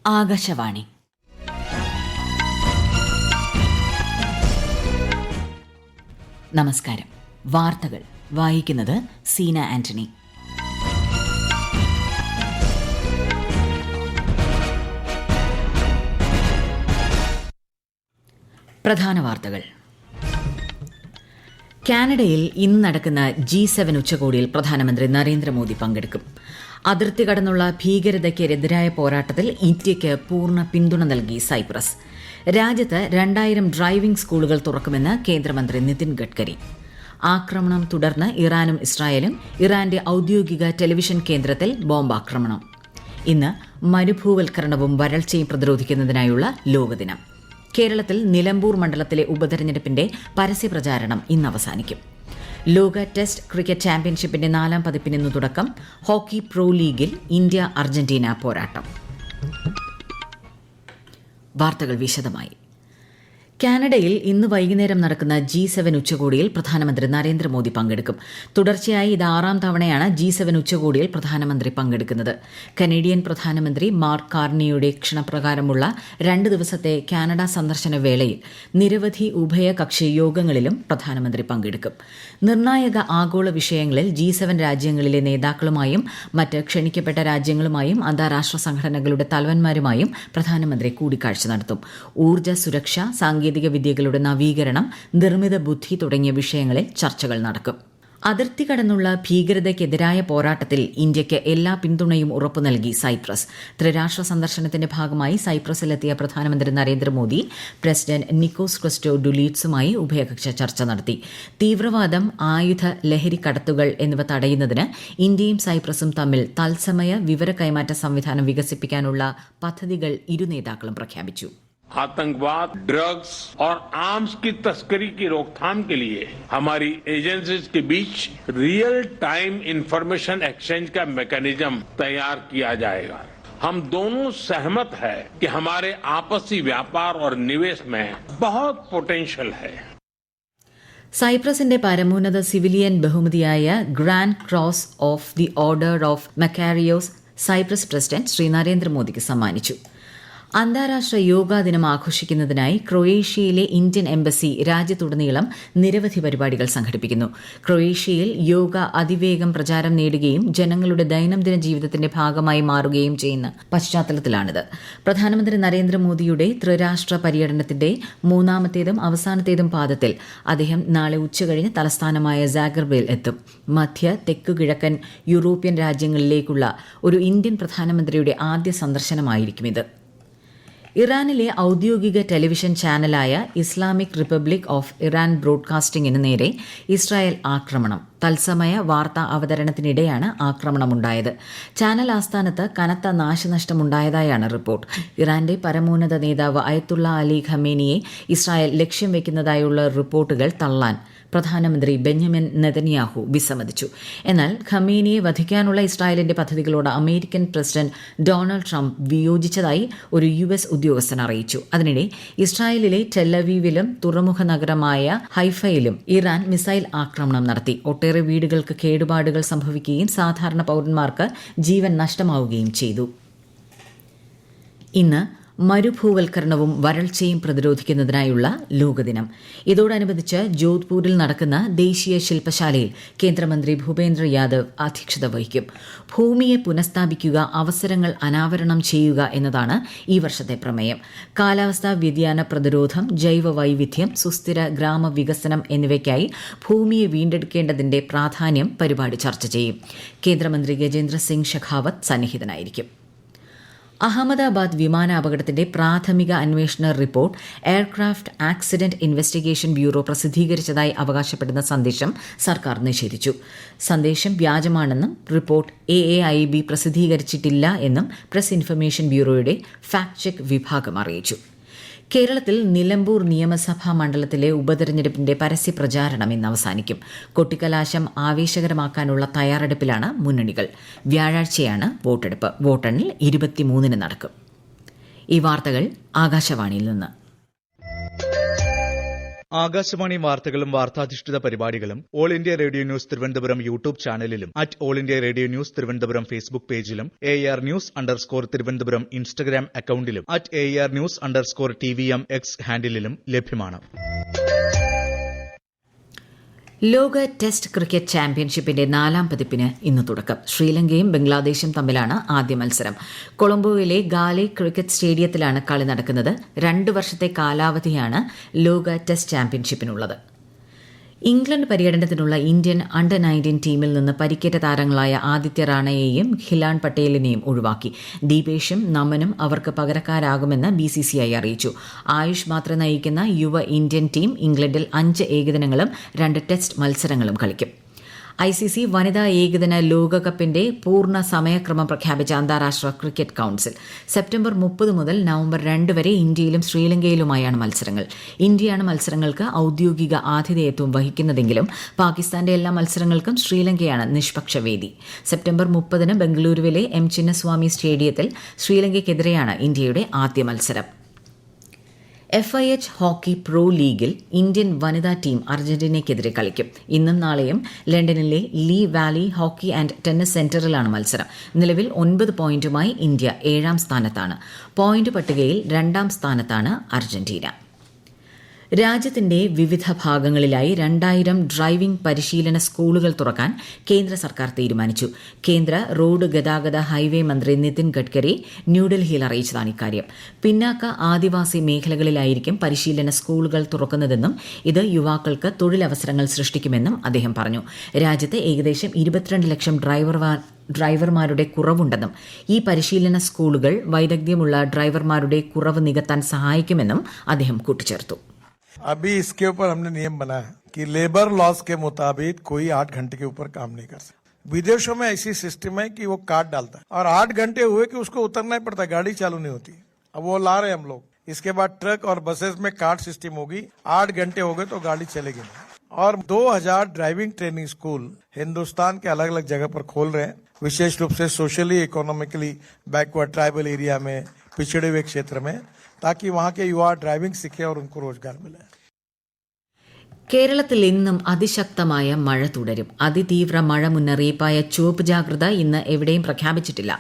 ആകാശവാണി. നമസ്കാരം. വാർത്തകൾ വായിക്കുന്നത് സീന ആന്റണി. പ്രധാന വാർത്തകൾ. കാനഡയിൽ ഇന്ന് നടക്കുന്ന G7 ഉച്ചകോടിയിൽ പ്രധാനമന്ത്രി നരേന്ദ്രമോദി പങ്കെടുക്കും. അതിർത്തി കടന്നുള്ള ഭീകരതയ്ക്കെതിരായ പോരാട്ടത്തിൽ ഇന്ത്യയ്ക്ക് പൂർണ്ണ പിന്തുണ നൽകി സൈപ്രസ്. രാജ്യത്ത് 2000 ഡ്രൈവിംഗ് സ്കൂളുകൾ തുറക്കുമെന്ന് കേന്ദ്രമന്ത്രി നിതിൻ ഗഡ്കരി. ആക്രമണം തുടർന്ന് ഇറാനും ഇസ്രായേലും. ഇറാന്റെ ഔദ്യോഗിക ടെലിവിഷൻ കേന്ദ്രത്തിൽ ബോംബാക്രമണം. ഇന്ന് മരുഭൂവൽക്കരണവും വരൾച്ചയും പ്രതിരോധിക്കുന്നതിനായുള്ള ലോകദിനം. കേരളത്തിൽ നിലമ്പൂർ മണ്ഡലത്തിലെ ഉപതെരഞ്ഞെടുപ്പിന്റെ പരസ്യപ്രചാരണം ഇന്ന് അവസാനിക്കും. ലോക ടെസ്റ്റ് ക്രിക്കറ്റ് ചാമ്പ്യൻഷിപ്പിന്റെ 4ാം പതിപ്പിന് ഇന്ന് തുടക്കം. ഹോക്കി പ്രോ ലീഗിൽ ഇന്ത്യ അർജന്റീന പോരാട്ടം. വാർത്തകൾ വിശദമായി. കാനഡയിൽ ഇന്ന് വൈകുന്നേരം നടക്കുന്ന G7 ഉച്ചകോടിയിൽ പ്രധാനമന്ത്രി നരേന്ദ്രമോദി പങ്കെടുക്കും. തുടർച്ചയായി ഇത് 6ാം തവണയാണ് G7 ഉച്ചകോടിയിൽ പ്രധാനമന്ത്രി പങ്കെടുക്കുന്നത്. കനേഡിയൻ പ്രധാനമന്ത്രി മാർക്ക് കാർണിയുടെ ക്ഷണപ്രകാരമുള്ള 2 ദിവസത്തെ കാനഡ സന്ദർശന വേളയിൽ നിരവധി ഉഭയകക്ഷി യോഗങ്ങളിലും പ്രധാനമന്ത്രി പങ്കെടുക്കും. നിർണായക ആഗോള വിഷയങ്ങളിൽ G7 രാജ്യങ്ങളിലെ നേതാക്കളുമായും മറ്റ് ക്ഷണിക്കപ്പെട്ട രാജ്യങ്ങളുമായും അന്താരാഷ്ട്ര സംഘടനകളുടെ തലവന്മാരുമായും പ്രധാനമന്ത്രി കൂടിക്കാഴ്ച നടത്തും. ഊർജ്ജ സുരക്ഷ, സാങ്കേതിക വിദ്യകളുടെ നവീകരണം, നിർമ്മിത ബുദ്ധി തുടങ്ങിയ വിഷയങ്ങളിൽ ചർച്ചകൾ നടക്കും. അതിർത്തി കടന്നുള്ള ഭീകരതയ്ക്കെതിരായ പോരാട്ടത്തിൽ ഇന്ത്യയ്ക്ക് എല്ലാ പിന്തുണയും ഉറപ്പു നൽകി സൈപ്രസ്. ത്രിരാഷ്ട്ര സന്ദർശനത്തിന്റെ ഭാഗമായി സൈപ്രസിലെത്തിയ പ്രധാനമന്ത്രി നരേന്ദ്രമോദി പ്രസിഡന്റ് നിക്കോസ് ക്രിസ്റ്റോഡുലീറ്റ്സുമായി ഉഭയകക്ഷി ചർച്ച നടത്തി. തീവ്രവാദം, ആയുധ ലഹരിക്കടത്തുകൾ എന്നിവ തടയുന്നതിന് ഇന്ത്യയും സൈപ്രസും തമ്മിൽ തത്സമയ വിവര കൈമാറ്റ സംവിധാനം വികസിപ്പിക്കാനുള്ള പദ്ധതികൾ ഇരു നേതാക്കളും പ്രഖ്യാപിച്ചു. आतंकवाद, ड्रग्स और आर्म्स की तस्करी की रोकथाम के लिए हमारी एजेंसीज के बीच रियल टाइम इंफॉर्मेशन एक्सचेंज का मैकेनिज्म तैयार किया जाएगा. हम दोनों सहमत हैं कि हमारे आपसी व्यापार और निवेश में बहुत पोटेंशियल है. സൈപ്രസിന്റെ പരമോന്നത സിവിലിയൻ ബഹുമതിയായ grand cross of the order of Makarios Cyprus president Shri നരേന്ദ്രമോദിക്ക് സമ്മാനിച്ചു. അന്താരാഷ്ട്ര യോഗാ ദിനം ആഘോഷിക്കുന്നതിനായി ക്രൊയേഷ്യയിലെ ഇന്ത്യൻ എംബസി രാജ്യത്തുടനീളം നിരവധി പരിപാടികൾ സംഘടിപ്പിക്കുന്നു. ക്രൊയേഷ്യയിൽ യോഗ അതിവേഗം പ്രചാരം നേടുകയും ജനങ്ങളുടെ ദൈനംദിന ജീവിതത്തിന്റെ ഭാഗമായി മാറുകയും ചെയ്യുന്ന പശ്ചാത്തലത്തിലാണിത്. പ്രധാനമന്ത്രി നരേന്ദ്രമോദിയുടെ ത്രിരാഷ്ട്ര പര്യടനത്തിന്റെ 3ാമത്തേതും അവസാനത്തേതും പാദത്തിൽ അദ്ദേഹം നാളെ ഉച്ചകഴിഞ്ഞ് തലസ്ഥാനമായ സാഗ്രെബിൽ എത്തും. മധ്യ തെക്കു കിഴക്കൻ യൂറോപ്യൻ രാജ്യങ്ങളിലേക്കുള്ള ഒരു ഇന്ത്യൻ പ്രധാനമന്ത്രിയുടെ ആദ്യ സന്ദർശനമായിരിക്കും ഇത്. ഇറാനിലെ ഔദ്യോഗിക ടെലിവിഷൻ ചാനലായ ഇസ്ലാമിക് റിപ്പബ്ലിക് ഓഫ് ഇറാൻ ബ്രോഡ്കാസ്റ്റിംഗിന് നേരെ ഇസ്രായേൽ ആക്രമണം. തത്സമയ വാർത്താ അവതരണത്തിനിടെയാണ് ആക്രമണമുണ്ടായത്. ചാനൽ ആസ്ഥാനത്ത് കനത്ത നാശനഷ്ടമുണ്ടായതായാണ് റിപ്പോർട്ട്. ഇറാന്റെ പരമോന്നത നേതാവ് അയത്തുള്ള അലി ഖമേനിയെ ഇസ്രായേൽ ലക്ഷ്യം വയ്ക്കുന്നതായുള്ള റിപ്പോർട്ടുകൾ തള്ളാൻ പ്രധാനമന്ത്രി ബെന്യാമിൻ നെതന്യാഹു വിസമ്മതിച്ചു. എന്നാൽ ഖമേനിയെ വധിക്കാനുള്ള ഇസ്രായേലിന്റെ പദ്ധതികളോട് അമേരിക്കൻ പ്രസിഡന്റ് ഡൊണാൾഡ് ട്രംപ് വിയോജിച്ചതായി ഒരു US ഉദ്യോഗസ്ഥൻ അറിയിച്ചു. അതിനിടെ ഇസ്രായേലിലെ ടെല്ലവീവിലും തുറമുഖ നഗരമായ ഹൈഫയിലും ഇറാൻ മിസൈൽ ആക്രമണം നടത്തി. ഒട്ടേറെ വീടുകൾക്ക് കേടുപാടുകൾ സംഭവിക്കുകയും സാധാരണ പൌരന്മാർക്ക് ജീവൻ നഷ്ടമാവുകയും ചെയ്തു. ഇന്ന് മരുഭൂവൽക്കരണവും വരൾച്ചയും പ്രതിരോധിക്കുന്നതിനായുള്ള ലോകദിനം. ഇതോടനുബന്ധിച്ച് ജോധ്പൂരിൽ നടക്കുന്ന ദേശീയ ശില്പശാലയിൽ കേന്ദ്രമന്ത്രി ഭൂപേന്ദ്ര യാദവ് അധ്യക്ഷത വഹിക്കും. ഭൂമിയെ പുനഃസ്ഥാപിക്കുക, അവസരങ്ങൾ അനാവരണം ചെയ്യുക എന്നതാണ് ഈ വർഷത്തെ പ്രമേയം. കാലാവസ്ഥാ വ്യതിയാന പ്രതിരോധം, ജൈവ വൈവിധ്യം, സുസ്ഥിര ഗ്രാമവികസനം എന്നിവയ്ക്കായി ഭൂമിയെ വീണ്ടെടുക്കേണ്ടതിന്റെ പ്രാധാന്യം പരിപാടി ചർച്ച ചെയ്യും. കേന്ദ്രമന്ത്രി ഗജേന്ദ്ര സിംഗ് ഷെഖാവത്ത് സന്നിഹിതനായിരിക്കും. അഹമ്മദാബാദ് വിമാനാപകടത്തിന്റെ പ്രാഥമിക അന്വേഷണ report aircraft accident investigation bureau പ്രസിദ്ധീകരിച്ചതായി അവകാശപ്പെടുന്ന സന്ദേശം സർക്കാർ നിഷേധിച്ചു. സന്ദേശം വ്യാജമാണെന്നും റിപ്പോർട്ട് AAIB പ്രസിദ്ധീകരിച്ചിട്ടില്ല എന്നും പ്രസ് ഇൻഫർമേഷൻ ബ്യൂറോയുടെ ഫാക്ട് ചെക്ക് വിഭാഗം അറിയിച്ചു. കേരളത്തിൽ നിലമ്പൂർ നിയമസഭാ മണ്ഡലത്തിലെ ഉപതെരഞ്ഞെടുപ്പിന്റെ പരസ്യപ്രചാരണം ഇന്ന് അവസാനിക്കും. കൊട്ടിക്കലാശം ആവേശകരമാക്കാനുള്ള തയ്യാറെടുപ്പിലാണ് മുന്നണികൾ. വ്യാഴാഴ്ചയാണ് വോട്ടെടുപ്പ്. വോട്ടെണ്ണൽ 23-ന് നടക്കും. ഈ വാർത്തകൾ ആകാശവാണിയിൽ നിന്ന്. ആകാശവാണി വാർത്തകളും വാർത്താധിഷ്ഠിത പരിപാടികളും All India Radio News Thiruvananthapuram YouTube ചാനലിലും All India Radio News Thiruvananthapuram Facebook പേജിലും AR News_ തിരുവനന്തപുരം ഇൻസ്റ്റഗ്രാം അക്കൌണ്ടിലും AR News_TVM X ഹാൻഡിലും ലഭ്യമാണ്. ലോക ടെസ്റ്റ് ക്രിക്കറ്റ് ചാമ്പ്യൻഷിപ്പിന്റെ 4ാം പതിപ്പിന് ഇന്ന് തുടക്കം. ശ്രീലങ്കയും ബംഗ്ലാദേശും തമ്മിലാണ് ആദ്യ മത്സരം. കൊളംബോയിലെ ഗാലെ ക്രിക്കറ്റ് സ്റ്റേഡിയത്തിലാണ് കളി നടക്കുന്നത്. 2 വർഷത്തെ കാലാവധിയാണ് ലോക ടെസ്റ്റ് ചാമ്പ്യൻഷിപ്പിനുള്ളത്. ഇംഗ്ലണ്ട് പര്യടനത്തിനുള്ള ഇന്ത്യൻ അണ്ടർ 19 ടീമിൽ നിന്ന് പരിക്കേറ്റ താരങ്ങളായ ആദിത്യ റാണയെയും ഹിലാൻ പട്ടേലിനെയും ഒഴിവാക്കി. ദീപേഷും നമനും അവർക്ക് പകരക്കാരാകുമെന്ന് BCCI അറിയിച്ചു. ആയുഷ് മാത്ര നയിക്കുന്ന യുവ ഇന്ത്യൻ ടീം ഇംഗ്ലണ്ടിൽ 5 ഏകദിനങ്ങളും 2 ടെസ്റ്റ് മത്സരങ്ങളും കളിക്കും. ICC വനിതാ ഏകദിന ലോകകപ്പിന്റെ പൂർണ്ണ സമയക്രമം പ്രഖ്യാപിച്ച അന്താരാഷ്ട്ര ക്രിക്കറ്റ് കൌൺസിൽ സെപ്റ്റംബർ 30 മുതൽ നവംബർ 2 വരെ ഇന്ത്യയിലും ശ്രീലങ്കയിലുമായാണ് മത്സരങ്ങൾ. ഇന്ത്യയാണ് മത്സരങ്ങൾക്ക് ഔദ്യോഗിക ആതിഥേയത്വം വഹിക്കുന്നതെങ്കിലും പാകിസ്ഥാന്റെ എല്ലാ മത്സരങ്ങൾക്കും ശ്രീലങ്കയാണ് നിഷ്പക്ഷ വേദി. സെപ്റ്റംബർ 30 ബംഗളൂരുവിലെ M ചിന്നസ്വാമി സ്റ്റേഡിയത്തിൽ ശ്രീലങ്കയ്ക്കെതിരെയാണ് ഇന്ത്യയുടെ ആദ്യ മത്സരം. FIH ഹോക്കി പ്രോ ലീഗിൽ ഇന്ത്യൻ വനിതാ ടീം അർജന്റീനയ്ക്കെതിരെ കളിക്കും. ഇന്നും നാളെയും ലണ്ടനിലെ Lee Valley hockey and tennis സെന്ററിലാണ് മത്സരം. നിലവിൽ 9 പോയിന്റുമായി ഇന്ത്യ 7ാം സ്ഥാനത്താണ്. പോയിന്റ് പട്ടികയിൽ 2ാം സ്ഥാനത്താണ് അർജന്റീന. രാജ്യത്തിന്റെ വിവിധ ഭാഗങ്ങളിലായി 2000 ഡ്രൈവിംഗ് പരിശീലന സ്കൂളുകൾ തുറക്കാൻ കേന്ദ്ര സർക്കാർ തീരുമാനിച്ചു. കേന്ദ്ര റോഡ് ഗതാഗത ഹൈവേ മന്ത്രി നിതിൻ ഗഡ്കരി ന്യൂഡൽഹിയിൽ അറിയിച്ചതാണ് ഇക്കാര്യം. പിന്നാക്ക ആദിവാസി മേഖലകളിലായിരിക്കും പരിശീലന സ്കൂളുകൾ തുറക്കുന്നതെന്നും ഇത് യുവാക്കൾക്ക് തൊഴിലവസരങ്ങൾ സൃഷ്ടിക്കുമെന്നും അദ്ദേഹം പറഞ്ഞു. രാജ്യത്ത് ഏകദേശം 22 ലക്ഷം ഡ്രൈവർമാരുടെ കുറവുണ്ടെന്നും ഈ പരിശീലന സ്കൂളുകൾ വൈദഗ്ധ്യമുള്ള ഡ്രൈവർമാരുടെ കുറവ് നികത്താൻ സഹായിക്കുമെന്നും അദ്ദേഹം കൂട്ടിച്ചേർത്തു. अभी इसके ऊपर हमने नियम बनाया कि लेबर लॉस के मुताबिक कोई 8 घंटे के ऊपर काम नहीं कर सकता. विदेशों में ऐसी सिस्टम है कि वो कार्ड डालता है और 8 घंटे हुए कि उसको उतरना ही पड़ता है, गाड़ी चालू नहीं होती. अब वो ला रहे हम लोग. इसके बाद ट्रक और बसेस में कार्ड सिस्टम होगी. 8 घंटे हो गए तो गाड़ी चलेगी नहीं. और 2000 ड्राइविंग ट्रेनिंग स्कूल हिंदुस्तान के अलग अलग जगह पर खोल रहे हैं, विशेष रूप से socially economically backward tribal area में, पिछड़े हुए क्षेत्र में, ताकि वहां के युवा ड्राइविंग सीखे और उनको रोजगार मिले. കേരളത്തിൽ ഇന്നും അതിശക്തമായ മഴ തുടരും. അതിതീവ്ര മഴ മുന്നറിയിപ്പായ ചുവപ്പ് ജാഗ്രത ഇന്ന് എവിടെയും പ്രഖ്യാപിച്ചിട്ടില്ല.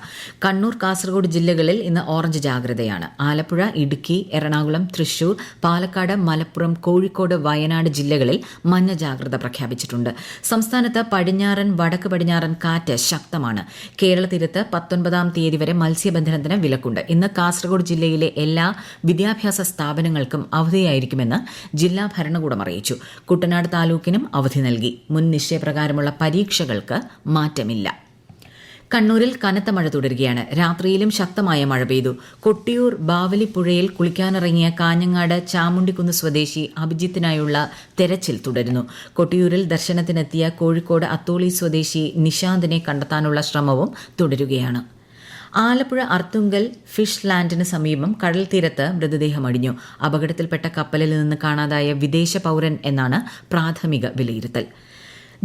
കണ്ണൂർ, കാസർഗോഡ് ജില്ലകളിൽ ഇന്ന് ഓറഞ്ച് ജാഗ്രതയാണ്. ആലപ്പുഴ, ഇടുക്കി, എറണാകുളം, തൃശൂർ, പാലക്കാട്, മലപ്പുറം, കോഴിക്കോട്, വയനാട് ജില്ലകളിൽ മഞ്ഞ ജാഗ്രത പ്രഖ്യാപിച്ചിട്ടുണ്ട്. സംസ്ഥാനത്ത് പടിഞ്ഞാറൻ, വടക്ക് പടിഞ്ഞാറൻ കാറ്റ് ശക്തമാണ്. കേരള തീരത്ത് 19-ാം തീയതി വരെ മത്സ്യബന്ധനത്തിന് വിലക്കുണ്ട്. ഇന്ന് കാസർഗോഡ് ജില്ലയിലെ എല്ലാ വിദ്യാഭ്യാസ സ്ഥാപനങ്ങൾക്കും അവധിയായിരിക്കുമെന്ന് ജില്ലാ ഭരണകൂടം അറിയിച്ചു. കുട്ടനാട് താലൂക്കിനും അവധി നൽകി. മുൻ നിശ്ചയപ്രകാരമുള്ള പരീക്ഷകൾക്ക് മാറ്റമില്ല. കണ്ണൂരിൽ കനത്ത മഴ തുടരുകയാണ്. രാത്രിയിലും ശക്തമായ മഴ പെയ്തു. കൊട്ടിയൂർ ബാവലിപ്പുഴയിൽ കുളിക്കാനിറങ്ങിയ കാഞ്ഞങ്ങാട് ചാമുണ്ടിക്കുന്ന് സ്വദേശി അഭിജിത്തിനായുള്ള തെരച്ചിൽ തുടരുന്നു. കൊട്ടിയൂരിൽ ദർശനത്തിനെത്തിയ കോഴിക്കോട് അത്തോളി സ്വദേശി നിശാന്തിനെ കണ്ടെത്താനുള്ള ശ്രമവും തുടരുകയാണ്. ആലപ്പുഴ അർത്തുങ്കൽ ഫിഷ് ലാൻഡിന് സമീപം കടൽ തീരത്ത് മൃതദേഹം അടിഞ്ഞു. അപകടത്തിൽപ്പെട്ട കപ്പലിൽ നിന്ന് കാണാതായ വിദേശ പൌരൻ എന്നാണ് പ്രാഥമിക വിലയിരുത്തൽ.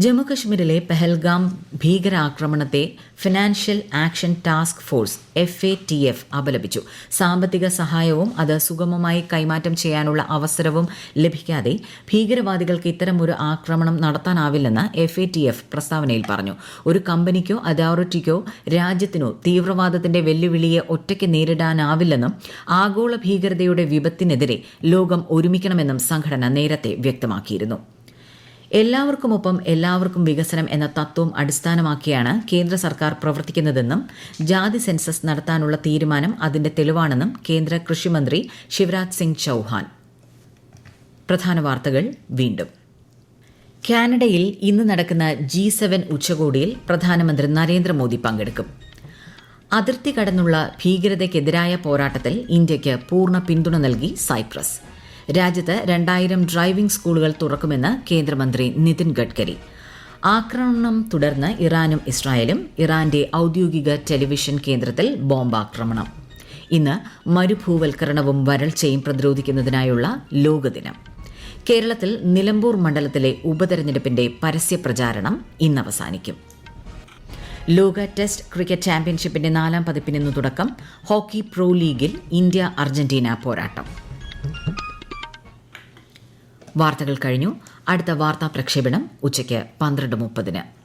ജമ്മുകശ്മീരിലെ പെഹൽഗാം ഭീകരാക്രമണത്തെ financial action task force FATF അപലപിച്ചു. സാമ്പത്തിക സഹായവും അത് സുഗമമായി കൈമാറ്റം ചെയ്യാനുള്ള അവസരവും ലഭിക്കാതെ ഭീകരവാദികൾക്ക് ഇത്തരമൊരു ആക്രമണം നടത്താനാവില്ലെന്ന് FATF പ്രസ്താവനയിൽ പറഞ്ഞു. ഒരു കമ്പനിക്കോ അതോറിറ്റിക്കോ രാജ്യത്തിനോ തീവ്രവാദത്തിന്റെ വെല്ലുവിളിയെ ഒറ്റയ്ക്ക് നേരിടാനാവില്ലെന്നും ആഗോള ഭീകരതയുടെ വിപത്തിനെതിരെ ലോകം ഒരുമിക്കണമെന്നും സംഘടന നേരത്തെ വ്യക്തമാക്കിയിരുന്നു. എല്ലാവർക്കുമൊപ്പം എല്ലാവർക്കും വികസനം എന്ന തത്വം അടിസ്ഥാനമാക്കിയാണ് കേന്ദ്ര സർക്കാർ പ്രവർത്തിക്കുന്നതെന്നും ജാതി സെൻസസ് നടത്താനുള്ള തീരുമാനം അതിന്റെ തെളിവാണെന്നും കേന്ദ്ര കൃഷിമന്ത്രി ശിവരാജ് സിംഗ് ചൌഹാൻ. പ്രധാന വാർത്തകൾ വീണ്ടും. കാനഡയിൽ ഇന്ന് നടക്കുന്ന G7 ഉച്ചകോടിയിൽ പ്രധാനമന്ത്രി നരേന്ദ്രമോദി പങ്കെടുക്കും. അതിർത്തി കടന്നുള്ള ഭീകരതയ്ക്കെതിരായ പോരാട്ടത്തിൽ ഇന്ത്യയ്ക്ക് പൂർണ്ണ പിന്തുണ നൽകി സൈപ്രസ്. രാജ്യത്ത് 2000 ഡ്രൈവിംഗ് സ്കൂളുകൾ തുറക്കുമെന്ന് കേന്ദ്രമന്ത്രി നിതിൻ ഗഡ്കരി. ആക്രമണം തുടർന്ന് ഇറാനും ഇസ്രായേലും. ഇറാന്റെ ഔദ്യോഗിക ടെലിവിഷൻ കേന്ദ്രത്തിൽ ബോംബാക്രമണം. ഇന്ന് മരുഭൂവൽക്കരണവും വരൾച്ചയും പ്രതിരോധിക്കുന്നതിനായുള്ള ലോകദിനം. കേരളത്തിൽ നിലമ്പൂർ മണ്ഡലത്തിലെ ഉപതെരഞ്ഞെടുപ്പിന്റെ പരസ്യപ്രചാരണം ഇന്ന് അവസാനിക്കും. ലോക ടെസ്റ്റ് ക്രിക്കറ്റ് ചാമ്പ്യൻഷിപ്പിന്റെ 4ാം പതിപ്പിന് ഇന്ന് തുടക്കം. ഹോക്കി പ്രോ ലീഗിൽ ഇന്ത്യ അർജന്റീന പോരാട്ടം. വാർത്തകൾ കഴിഞ്ഞു. അടുത്ത വാർത്താ പ്രക്ഷേപണം ഉച്ചയ്ക്ക് 12:30.